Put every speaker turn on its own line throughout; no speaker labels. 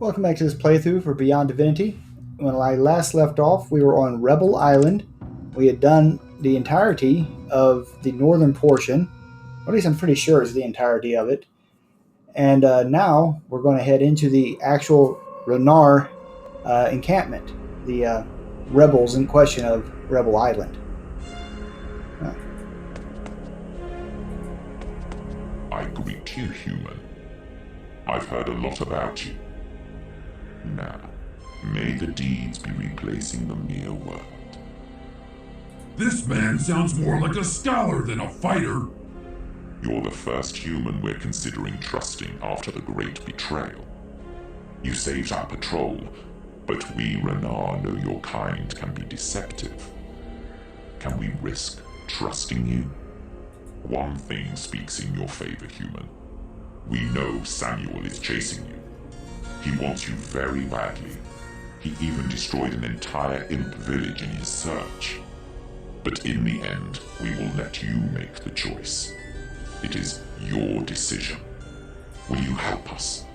Welcome back to this playthrough for Beyond Divinity. When I last left off, we were on Rebel Island. We had done the entirety of the northern portion. At least I'm pretty sure it's the entirety of it. And now we're going to head into the actual Raanaar encampment. The rebels in question of Rebel Island.
I greet you, human. I've heard a lot about you. Now, may the deeds be replacing the mere word.
This man sounds more like a scholar than a fighter.
You're the first human we're considering trusting after the great betrayal. You saved our patrol, but we, Raanaar, know your kind can be deceptive. Can we risk trusting you? One thing speaks in your favor, human. We know Samuel is chasing you. He wants you very badly. He even destroyed an entire imp village in his search. But in the end, we will let you make the choice. It is your decision. Will you help us?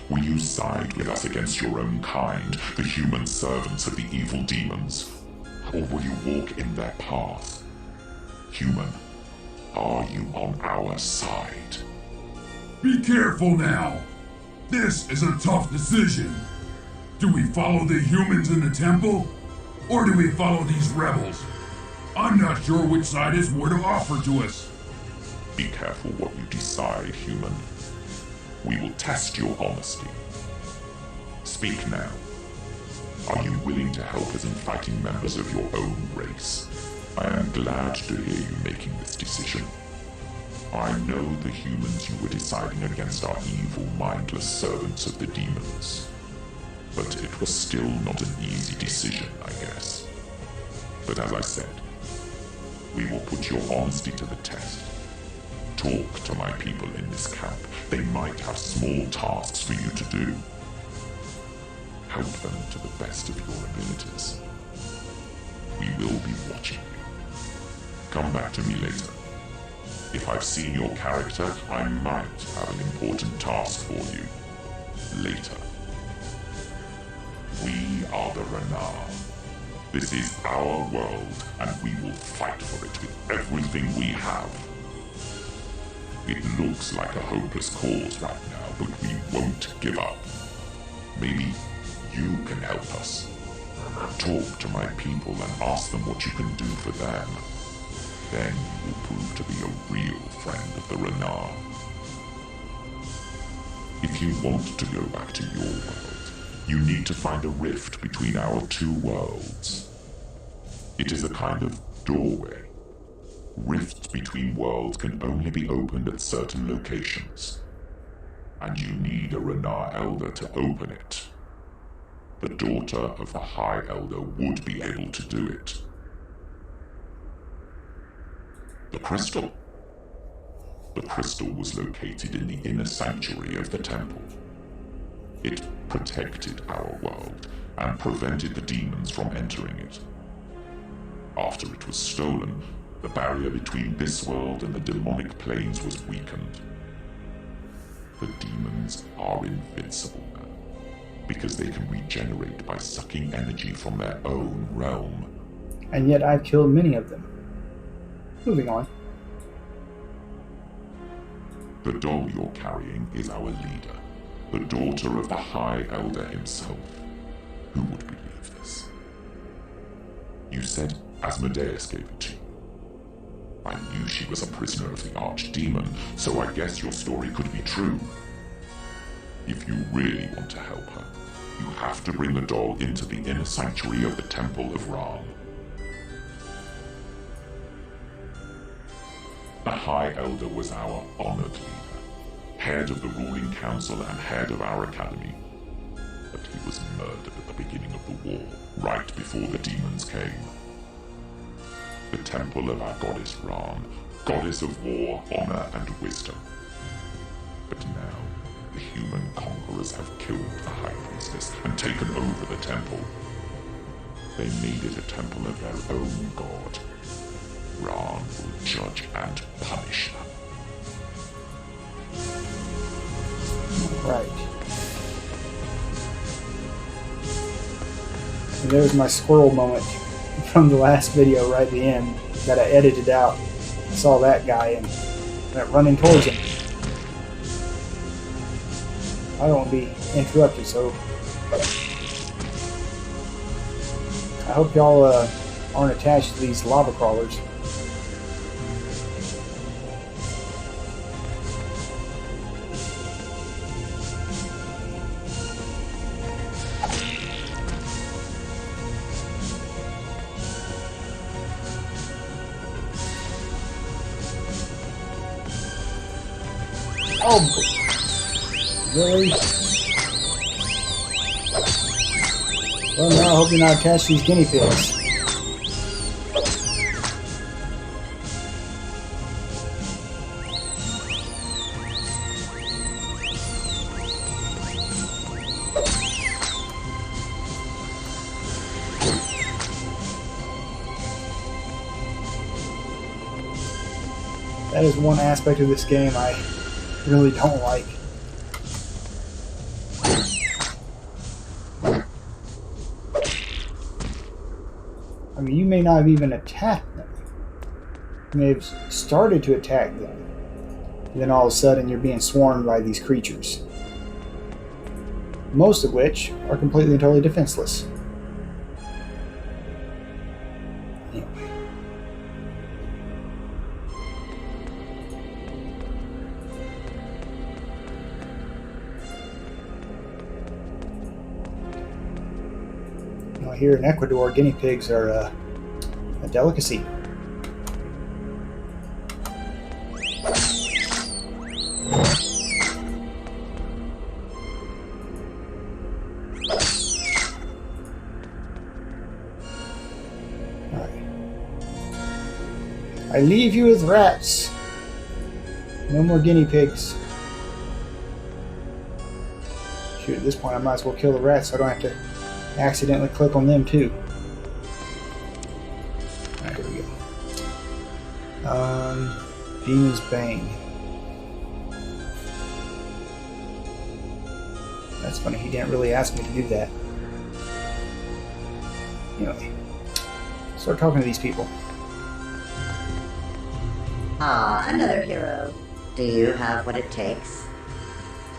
Will you side with us against your own kind, the human servants of the evil demons? Or will you walk in their path? Human, are you on our side?
Be careful now. This is a tough decision. Do we follow the humans in the temple? Or do we follow these rebels? I'm not sure which side is more to offer to us.
Be careful what you decide, human. We will test your honesty. Speak now. Are you willing to help us in fighting members of your own race? I am glad to hear you making this decision. I know the humans you were deciding against are evil, mindless servants of the demons. But it was still not an easy decision, I guess. But as I said, we will put your honesty to the test. Talk to my people in this camp. They might have small tasks for you to do. Help them to the best of your abilities. We will be watching you. Come back to me later. If I've seen your character, I might have an important task for you. Later. We are the Raanaar. This is our world, and we will fight for it with everything we have. It looks like a hopeless cause right now, but we won't give up. Maybe you can help us. Talk to my people and ask them what you can do for them. Then you will prove to be a real friend of the Raanaar. If you want to go back to your world, you need to find a rift between our two worlds. It is a kind of doorway. Rifts between worlds can only be opened at certain locations. And you need a Raanaar Elder to open it. The daughter of the High Elder would be able to do it. The crystal. The crystal was located in the inner sanctuary of the temple. It protected our world and prevented the demons from entering it. After it was stolen, the barrier between this world and the demonic planes was weakened. The demons are invincible now, because they can regenerate by sucking energy from their own realm.
And yet I've killed many of them. Moving on.
The doll you're carrying is our leader, the daughter of the High Elder himself. Who would believe this? You said Asmodeus gave it to you. I knew she was a prisoner of the Archdemon, so I guess your story could be true. If you really want to help her, you have to bring the doll into the inner sanctuary of the Temple of Raanaar. The High Elder was our honored leader, head of the ruling council and head of our academy. But he was murdered at the beginning of the war, right before the demons came. The temple of our goddess Raanaar, goddess of war, honor, and wisdom. But now, the human conquerors have killed the High Priestess and taken over the temple. They made it a temple of their own god. Raanaar will judge and punish them.
Right. And there's my squirrel moment from the last video right at the end that I edited out. I saw that guy and went running towards him. I don't want to be interrupted, so I hope y'all aren't attached to these lava crawlers. Oh, really? Well, now I hope you're not attached to these guinea pigs. That is one aspect of this game I really don't like. I mean, you may not have even attacked them. You may have started to attack them. And then all of a sudden you're being swarmed by these creatures. Most of which are completely and totally defenseless. Anyway. Here in Ecuador, guinea pigs are a delicacy. Alright. I leave you with rats. No more guinea pigs. Shoot, at this point I might as well kill the rats so I don't have to accidentally click on them too. Alright, here we go. Demon's Bane. That's funny, he didn't really ask me to do that. Anyway, start talking to these people.
Ah, another hero. Do you have what it takes?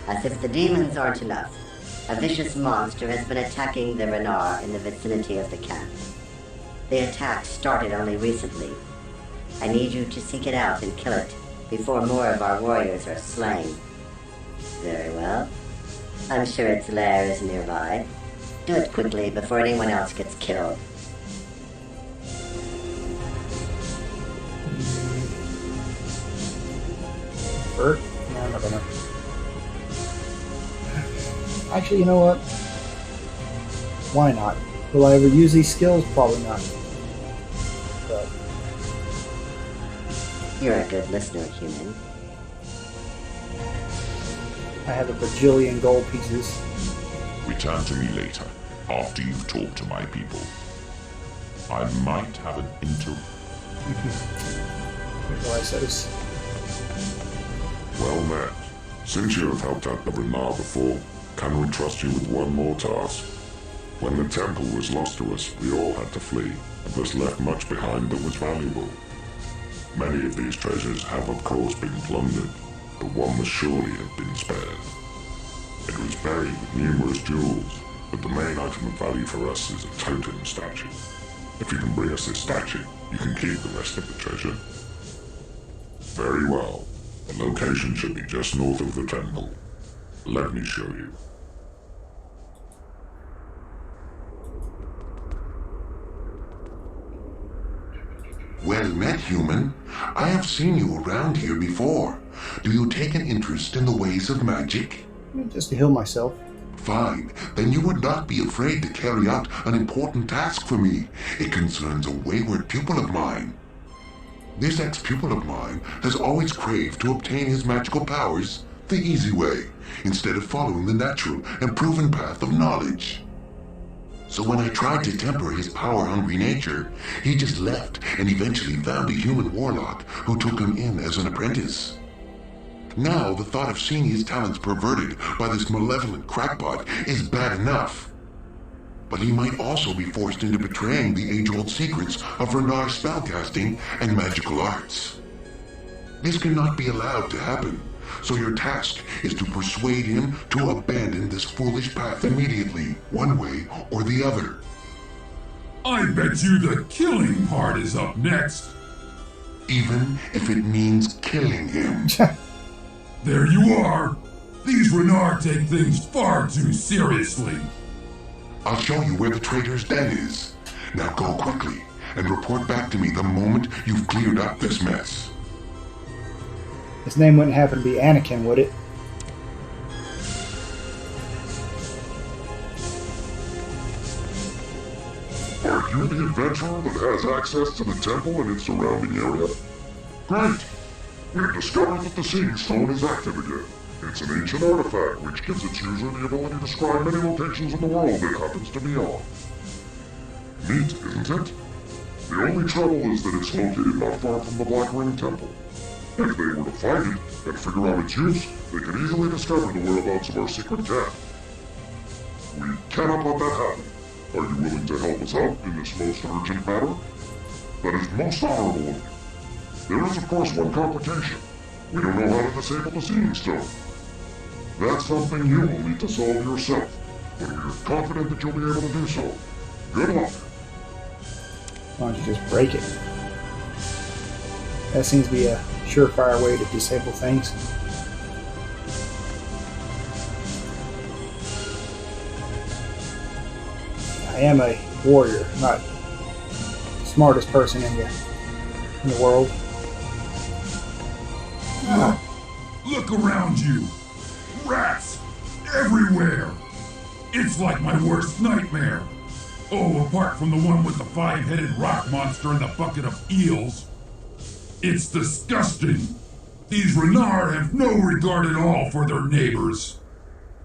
As if the demons aren't enough, a vicious monster has been attacking the Raanaar in the vicinity of the camp. The attack started only recently. I need you to seek it out and kill it before more of our warriors are slain. Very well. I'm sure its lair is nearby. Do it quickly before anyone else gets killed.
Bert? No, I'm not gonna. Actually, you know what? Why not? Will I ever use these skills? Probably not. But
You're a good listener, human.
I have a bajillion gold pieces.
Return to me later, after you've talked to my people. I might have an
Realize those.
Well met. Since you have helped out the Raanaar before, can we trust you with one more task? When the temple was lost to us, we all had to flee, and thus left much behind that was valuable. Many of these treasures have of course been plundered, but one must surely have been spared. It was buried with numerous jewels, but the main item of value for us is a totem statue. If you can bring us this statue, you can keep the rest of the treasure. Very well. The location should be just north of the temple. Let me show you.
Well met, human. I have seen you around here before. Do you take an interest in the ways of magic?
Just to heal myself.
Fine. Then you would not be afraid to carry out an important task for me. It concerns a wayward pupil of mine. This ex-pupil of mine has always craved to obtain his magical powers the easy way, instead of following the natural and proven path of knowledge. So when I tried to temper his power-hungry nature, he just left and eventually found a human warlock who took him in as an apprentice. Now the thought of seeing his talents perverted by this malevolent crackpot is bad enough. but he might also be forced into betraying the age-old secrets of Raanaar's spellcasting and magical arts. This cannot be allowed to happen, so your task is to persuade him to abandon this foolish path immediately, one way or the other.
I bet you the killing part is up next.
Even if it means killing him.
There you are. These Raanaar take things far too seriously.
I'll show you where the traitor's den is. Now go quickly and report back to me the moment you've cleared up this mess.
His name wouldn't happen to be Anakin, would it?
Are you the adventurer that has access to the temple and its surrounding area? Great! We've discovered that the Seeing Stone is active again. It's an ancient artifact which gives its user the ability to scry many locations in the world it happens to be on. Neat, isn't it? The only trouble is that it's located not far from the Black Ring Temple. If they were to find it and figure out its use, they could easily discover the whereabouts of our secret camp. We cannot let that happen. Are you willing to help us out in this most urgent matter? That is most honorable of you. There is, of course, one complication. We don't know how to disable the Seeing Stone. That's something you will need to solve yourself, but we are confident that you'll be able to do so. Good luck.
Why don't you just break it? That seems to be a surefire way to disable things. I am a warrior, not the smartest person in the world.
Look around you. Rats everywhere. It's like my worst nightmare. Oh, apart from the one with the 5-headed rock monster and the bucket of eels. It's disgusting. These Raanaar have no regard at all for their neighbors.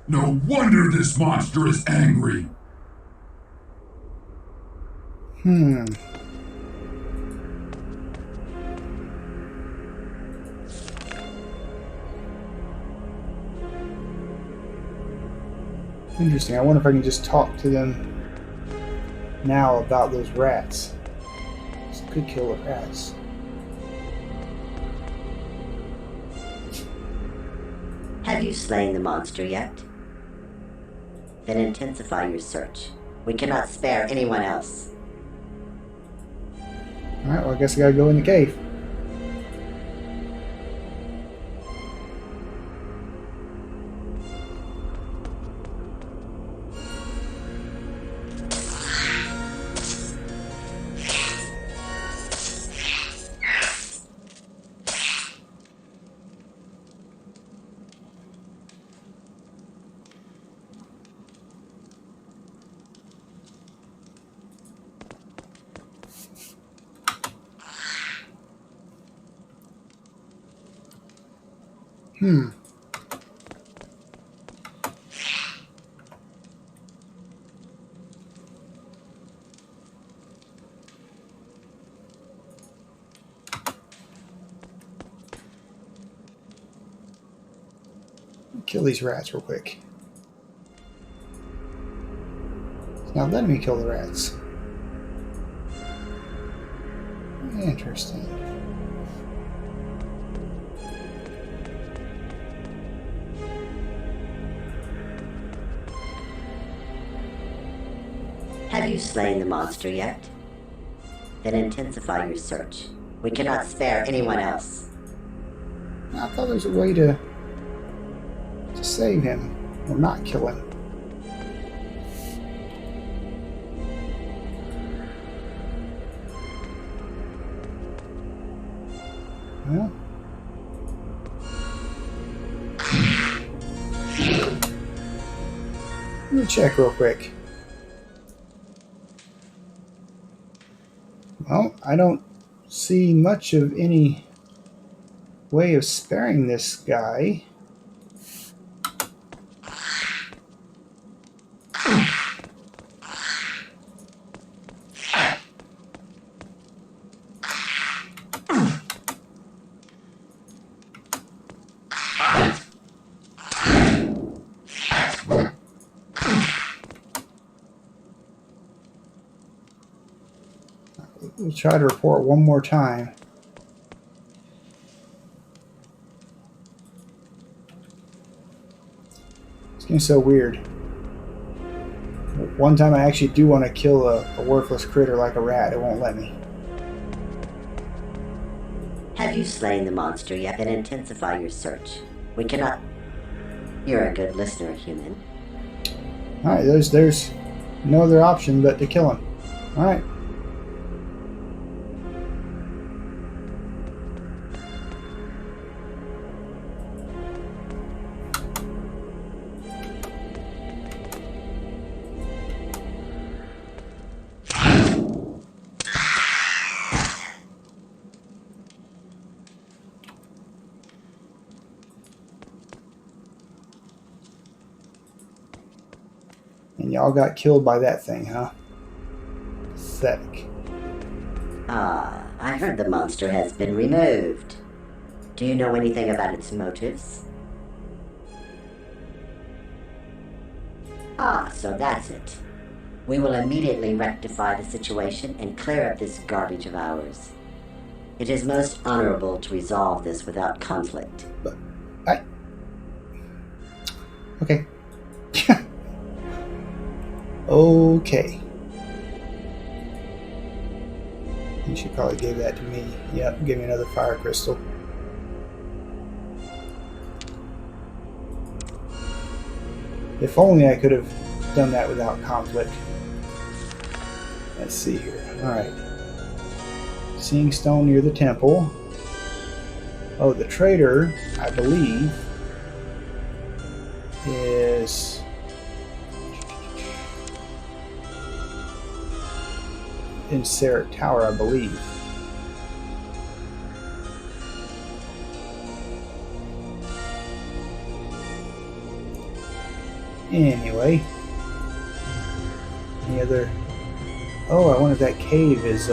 No wonder this monster is angry.
Interesting. I wonder if I can just talk to them now about those rats. This could kill the rats.
Have you slain the monster yet? Then intensify your search. We cannot spare anyone else.
Alright, well I guess I gotta go in the cave. Kill these rats real quick. It's not letting me kill the rats. Interesting.
Have you slain the monster yet? Then intensify your search. We cannot spare anyone else.
I thought there was a way to save him or not kill him. Well, let me check real quick. Well, I don't see much of any way of sparing this guy. We'll try to report one more time. It's getting so weird. One time I actually do want to kill a worthless critter like a rat. It won't let me.
Have you slain the monster yet? Then intensify your search. We cannot... You're a good listener, human.
Alright, there's no other option but to kill him. Alright. And y'all got killed by that thing, huh? Pathetic.
I heard the monster has been removed. Do you know anything about its motives? So that's it. We will immediately rectify the situation and clear up this garbage of ours. It is most honorable to resolve this without conflict.
But okay. Okay. You should probably give that to me. Yep, give me another fire crystal. If only I could have done that without conflict. Let's see here. Alright. Seeing stone near the temple. Oh, the trader, I believe, is... in Sarek Tower, I believe. Anyway. Any other... Oh, I wonder if that cave is,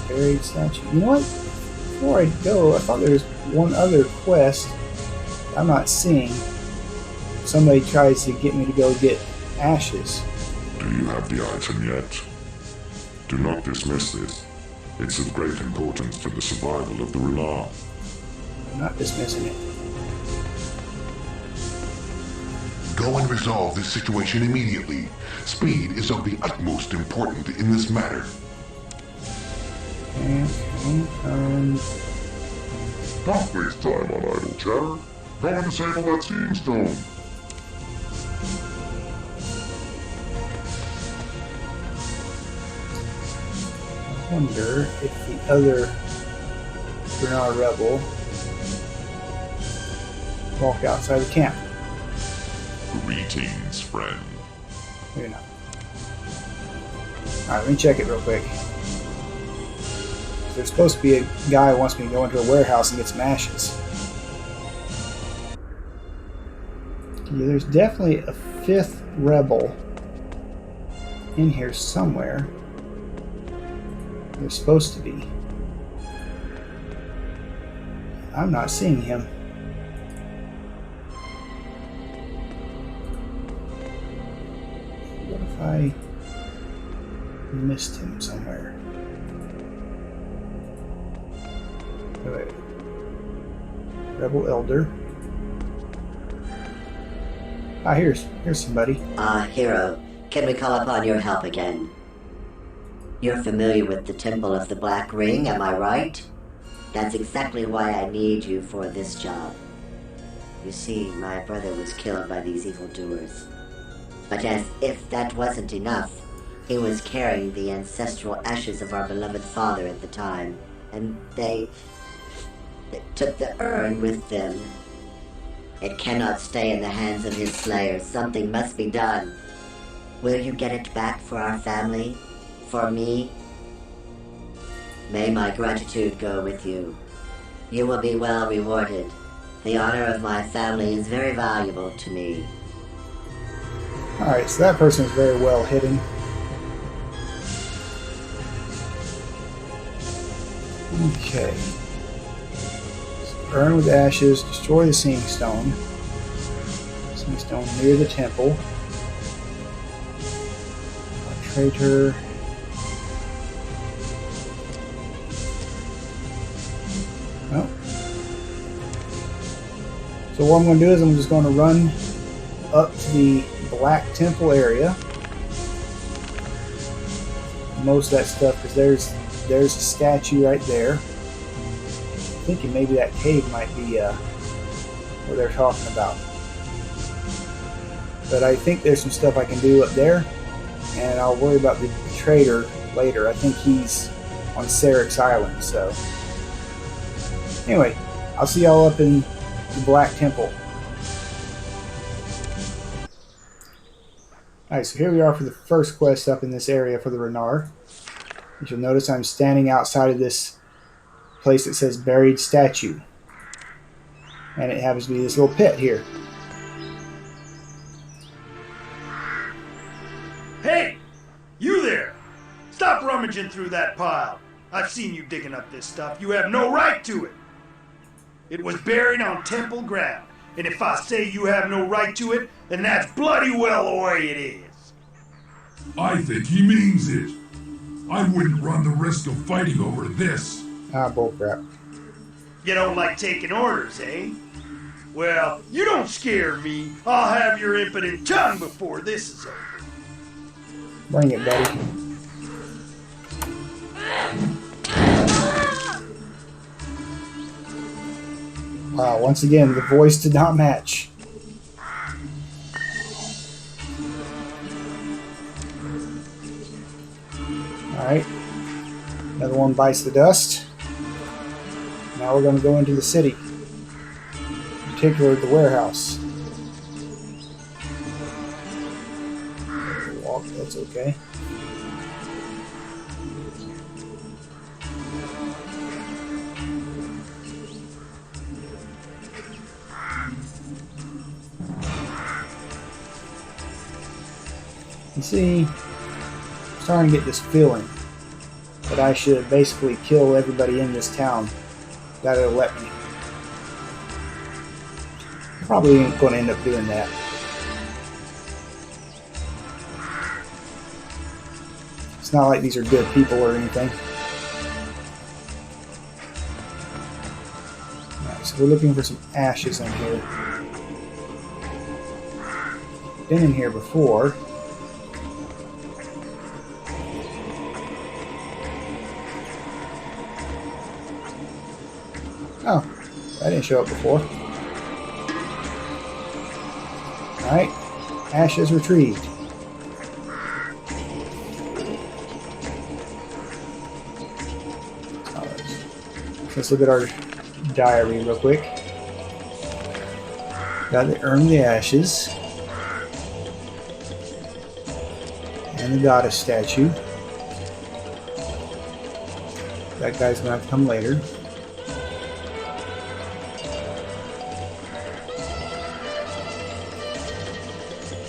buried statue. You know what? Before I go, I thought there was one other quest I'm not seeing. Somebody tries to get me to go get ashes.
Do you have the item yet? Do not dismiss this. It's of great importance for the survival of the Raanaar.
I'm not dismissing it.
Go and resolve this situation immediately. Speed is of the utmost importance in this matter.
Okay.
Don't waste time on idle chatter. Go and disable that seeing stone.
I wonder if the other Raanaar rebel walked outside the camp.
Greetings, friend.
Maybe not. Alright, let me check it real quick. There's supposed to be a guy who wants me to go into a warehouse and get some ashes. Yeah, there's definitely a fifth rebel in here somewhere. There's supposed to be. I'm not seeing him. What if I missed him somewhere? Wait. Rebel Elder. Ah, here's somebody.
Hero, can we call upon your help again? You're familiar with the Temple of the Black Ring, am I right? That's exactly why I need you for this job. You see, my brother was killed by these evildoers. But as if that wasn't enough, he was carrying the ancestral ashes of our beloved father at the time, and they took the urn with them. It cannot stay in the hands of his slayers. Something must be done. Will you get it back for our family? For me? May my gratitude go with you. You will be well rewarded. The honor of my family is very valuable to me.
Alright, so that person is very well hidden. Okay. Burn with ashes, destroy the seeing stone. Seeing stone near the temple. Crater. Oh. So what I'm going to do is I'm just going to run up to the Black Temple area. Most of that stuff, because there's a statue right there. I'm thinking maybe that cave might be what they're talking about. But I think there's some stuff I can do up there, and I'll worry about the trader later. I think he's on Sarek's Island, so... Anyway, I'll see y'all up in the Black Temple. Alright, so here we are for the first quest up in this area for the Raanaar. As you'll notice, I'm standing outside of this place that says Buried Statue. And it happens to be this little pit here.
Hey! You there! Stop rummaging through that pile! I've seen you digging up this stuff. You have no right to it! It was buried on temple ground, and if I say you have no right to it, then that's bloody well the way it is.
I think he means it. I wouldn't run the risk of fighting over this.
Ah, bullcrap.
You don't like taking orders, eh? Well, you don't scare me. I'll have your impotent tongue before this is over.
Bring it, buddy. Wow, once again, the voice did not match. Alright. Another one bites the dust. Now we're going to go into the city. In particular, the warehouse. Walk, that's okay. You see, I'm starting to get this feeling that I should basically kill everybody in this town that will let me. Probably ain't going to end up doing that. It's not like these are good people or anything. Alright, so we're looking for some ashes in here. Been in here before. Oh, that didn't show up before. Alright, ashes retrieved. Let's look at our diary real quick. Got to earn the ashes. And the goddess statue. That guy's going to have to come later.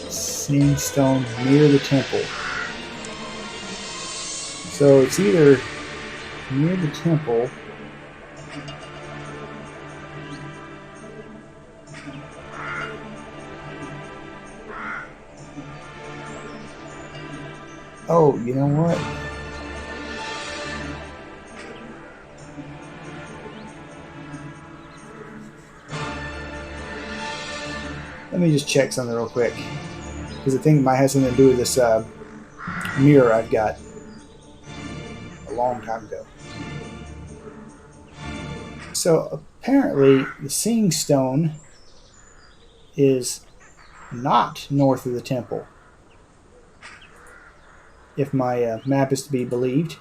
Seeing stone near the temple. So it's either near the temple oh, you know what? Let me just check something real quick. Because I think it might have something to do with this mirror I've got a long time ago. So apparently the Seeing Stone is not north of the temple, if my map is to be believed.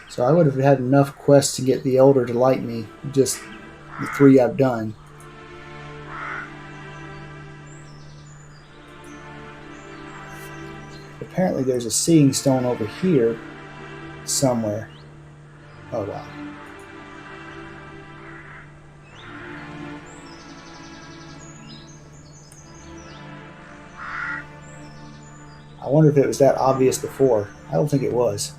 So I would have had enough quests to get the Elder to like me, just the 3 I've done. Apparently there's a Seeing Stone over here somewhere. Oh wow. I wonder if it was that obvious before. I don't think it was.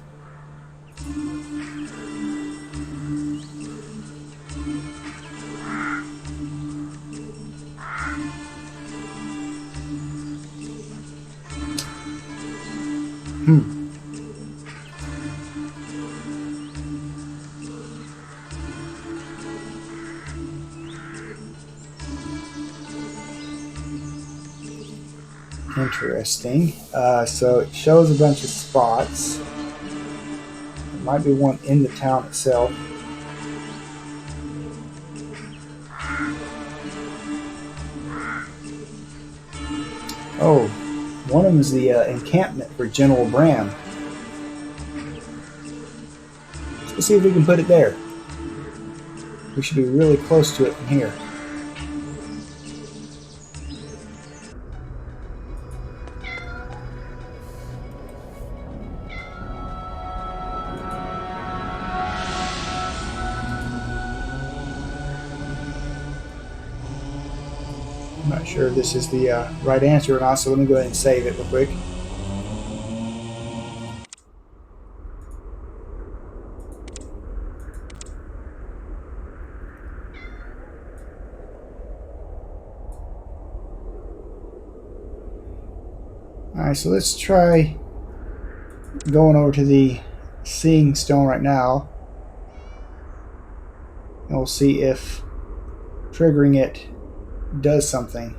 Interesting. So it shows a bunch of spots. There might be one in the town itself. Oh, one of them is the encampment for General Bram. Let's see if we can put it there. We should be really close to it from here. I'm not sure if this is the right answer or not, so let me go ahead and save it real quick. Alright, so let's try going over to the Seeing Stone right now. And we'll see if triggering it does something.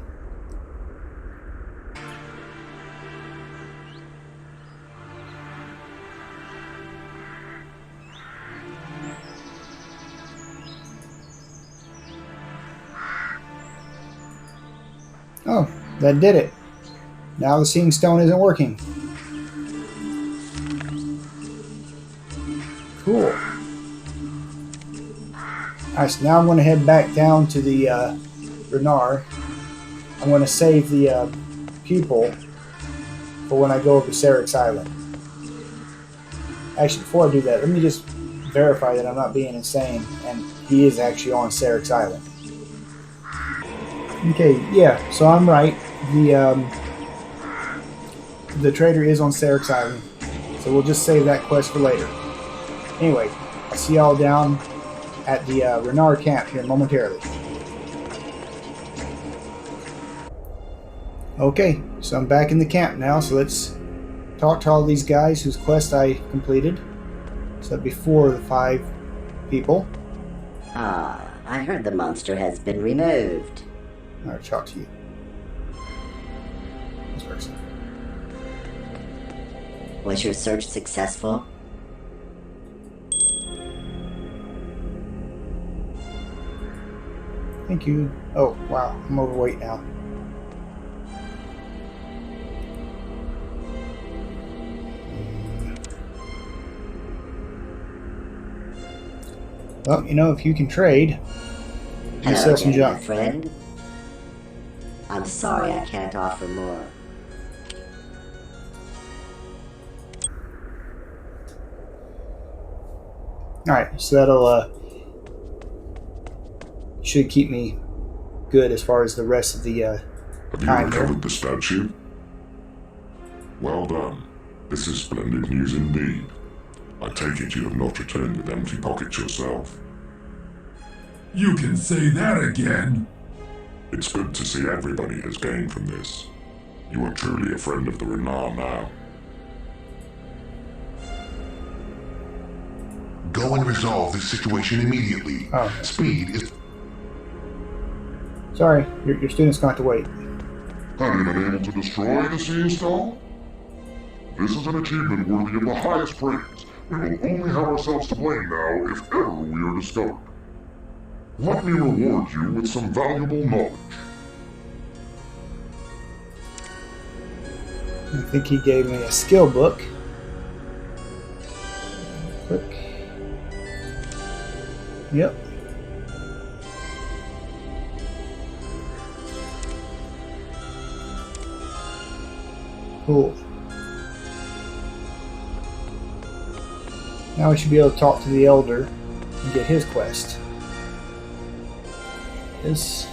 Oh, that did it. Now the Seeing Stone isn't working. Cool. Alright, so now I'm going to head back down to the Raanaar. I'm going to save the pupil for when I go over to Sarek's Island. Actually, before I do that, let me just verify that I'm not being insane, and he is actually on Sarek's Island. Okay, yeah, so I'm right. The trader is on Sarek's Island, so we'll just save that quest for later. Anyway, I'll see y'all down at the Raanaar camp here momentarily. Okay, so I'm back in the camp now, so let's talk to all these guys whose quest I completed. So that'd be 4 of the 5 people.
Ah, I heard the monster has been removed.
Alright, talk to you. This person.
Was your search successful?
Thank you. Oh, wow, I'm overweight now. Well, you know, if you can trade, you can sell some
again, my
junk.
friend. I'm sorry I can't offer more.
Alright, so that'll should keep me good as far as the rest of the
Have you
time here.
recovered the statue? Well done. This is splendid news indeed. I take it you have not returned with empty pockets yourself.
You can say that again.
It's good to see everybody has gained from this. You are truly a friend of the Raanaar now.
Go and resolve this situation immediately.
Oh.
Speed is...
Sorry, your student's going to have to wait.
Have you been able to destroy the Seeing Stone? This is an achievement worthy of the highest praise. We will only have ourselves to blame now if ever we are discovered. Let me reward you with some valuable knowledge.
I think he gave me a skill book. Click. Yep. Cool. Now we should be able to talk to the Elder and get his quest. This.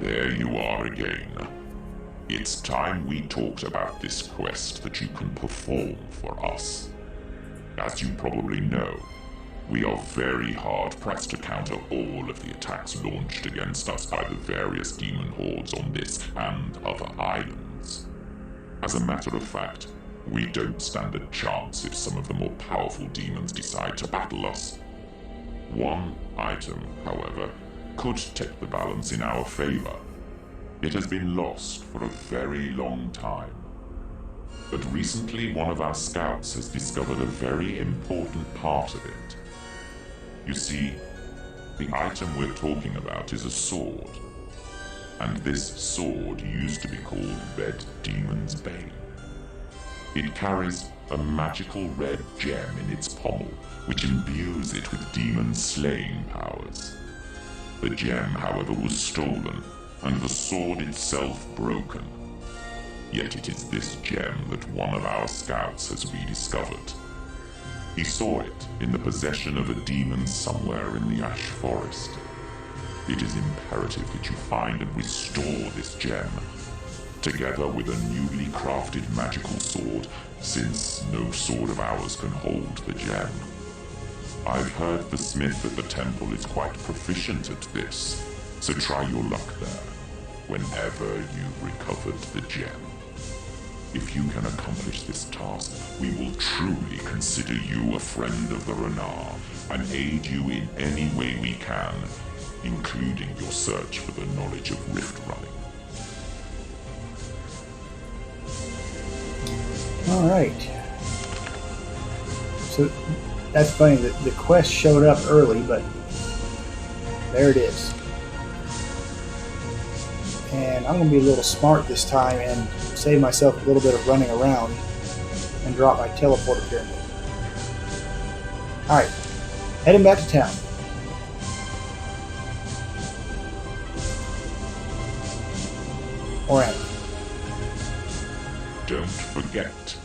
There you are again. It's time we talked about this quest that you can perform for us. As you probably know, We are very hard-pressed to counter all of the attacks launched against us by the various demon hordes on this and other islands. As a matter of fact, we don't stand a chance if some of the more powerful demons decide to battle us. One item, however, could tip the balance in our favor. It has been lost for a very long time. But recently one of our scouts has discovered a very important part of it. You see, the item we're talking about is a sword. And this sword used to be called Red Demon's Bane. It carries a magical red gem in its pommel, which imbues it with demon-slaying powers. The gem, however, was stolen, and the sword itself broken. Yet it is this gem that one of our scouts has rediscovered. He saw it in the possession of a demon somewhere in the Ash Forest. It is imperative that you find and restore this gem, together with a newly crafted magical sword, since no sword of ours can hold the gem. I've heard the smith at the temple is quite proficient at this, so try your luck there, whenever you've recovered the gem. If you can accomplish this task, we will truly consider you a friend of the Raanaar and aid you in any way we can, including your search for the knowledge of rift running.
Alright. So, that's funny that the quest showed up early, but there it is. And I'm going to be a little smart this time and save myself a little bit of running around and drop my teleporter pyramid. Alright, heading back to town. Or am I?
Don't forget,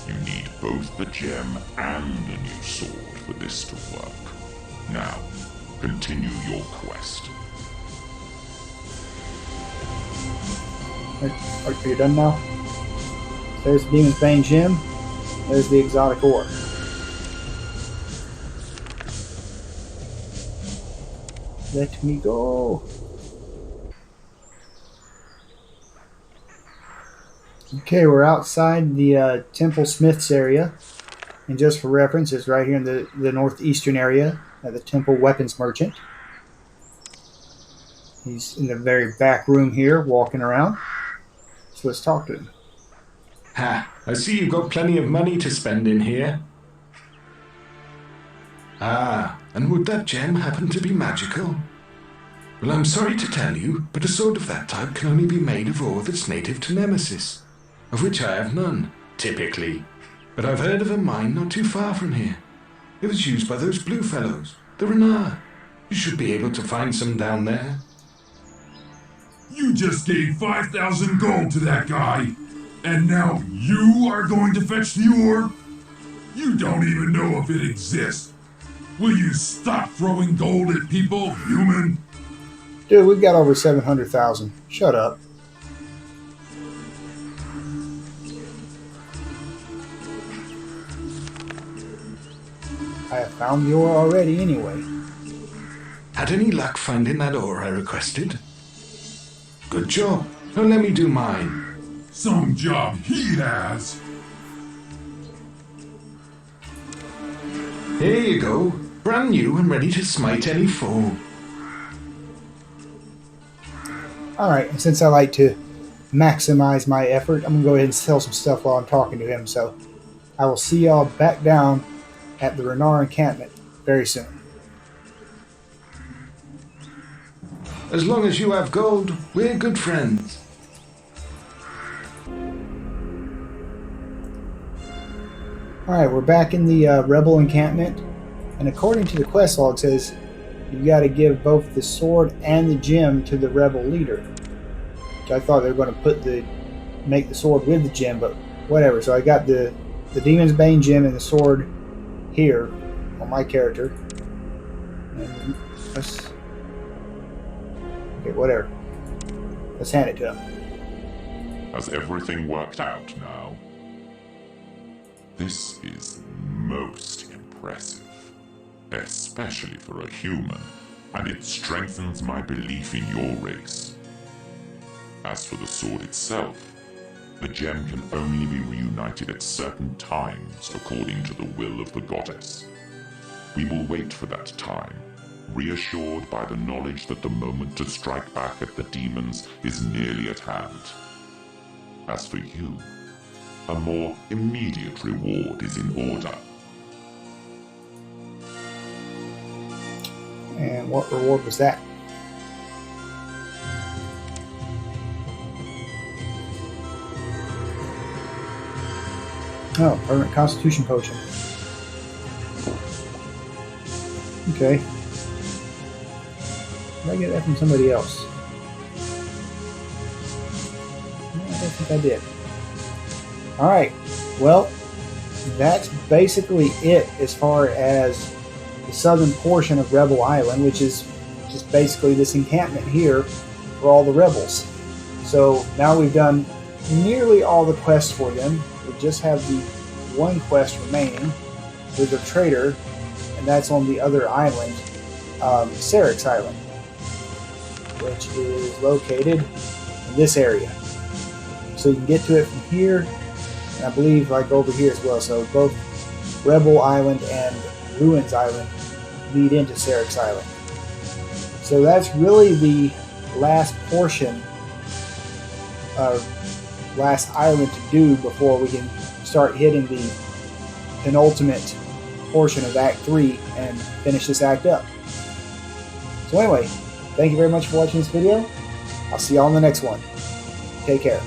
you need both the gem and a new sword for this to work. Now, continue your quest.
Are you done now? There's the Demon's Bane gem. There's the exotic ore. Let me go. Okay, we're outside the Temple Smiths area. And just for reference, it's right here in the northeastern area at the Temple Weapons Merchant. He's in the very back room here, walking around. So let's talk to him.
Ha! I see you've got plenty of money to spend in here. Ah, and would that gem happen to be magical? Well, I'm sorry to tell you, but a sword of that type can only be made of ore that's native to Nemesis, of which I have none, typically. But I've heard of a mine not too far from here. It was used by those blue fellows, the Raanaar. You should be able to find some down there.
You just gave 5,000 gold to that guy, and now you are going to fetch the ore? You don't even know if it exists. Will you stop throwing gold at people, human?
Dude, we've got over 700,000. Shut up. I have found the ore already anyway.
Had any luck finding that ore I requested? Good job. Now let me do mine.
Some job he has.
Here you go. Brand new and ready to smite any foe.
Alright, and since I like to maximize my effort, I'm going to go ahead and sell some stuff while I'm talking to him. So I will see y'all back down at the Raanaar encampment very soon.
As long as you have gold, we're good friends.
Alright, we're back in the rebel encampment, and according to the quest log, it says you got to give both the sword and the gem to the rebel leader. Which I thought they were going to make the sword with the gem, but whatever. So I got the Demon's Bane gem and the sword here on my character. And okay, whatever. Let's hand it to him.
Has everything worked out now? This is most impressive. especially for a human, and it strengthens my belief in your race. As for the sword itself, the gem can only be reunited at certain times according to the will of the goddess. We will wait for that time, reassured by the knowledge that the moment to strike back at the demons is nearly at hand. As for you, a more immediate reward is in order.
And what reward was that? Oh, permanent constitution potion. Okay. Did I get that from somebody else? No, I don't think I did. Alright. Well, that's basically it as far as the southern portion of Rebel Island, which is just basically this encampment here for all the rebels. So now we've done nearly all the quests for them. We just have the one quest remaining with the trader, and that's on the other island, Sarek's Island, which is located in this area. So you can get to it from here, and I believe like over here as well. So both Rebel Island and Ruins Island lead into Sarek's Island. So that's really the last portion, last island to do before we can start hitting the penultimate portion of Act 3 and finish this act up. So anyway, thank you very much for watching this video. I'll see y'all in the next one. Take care.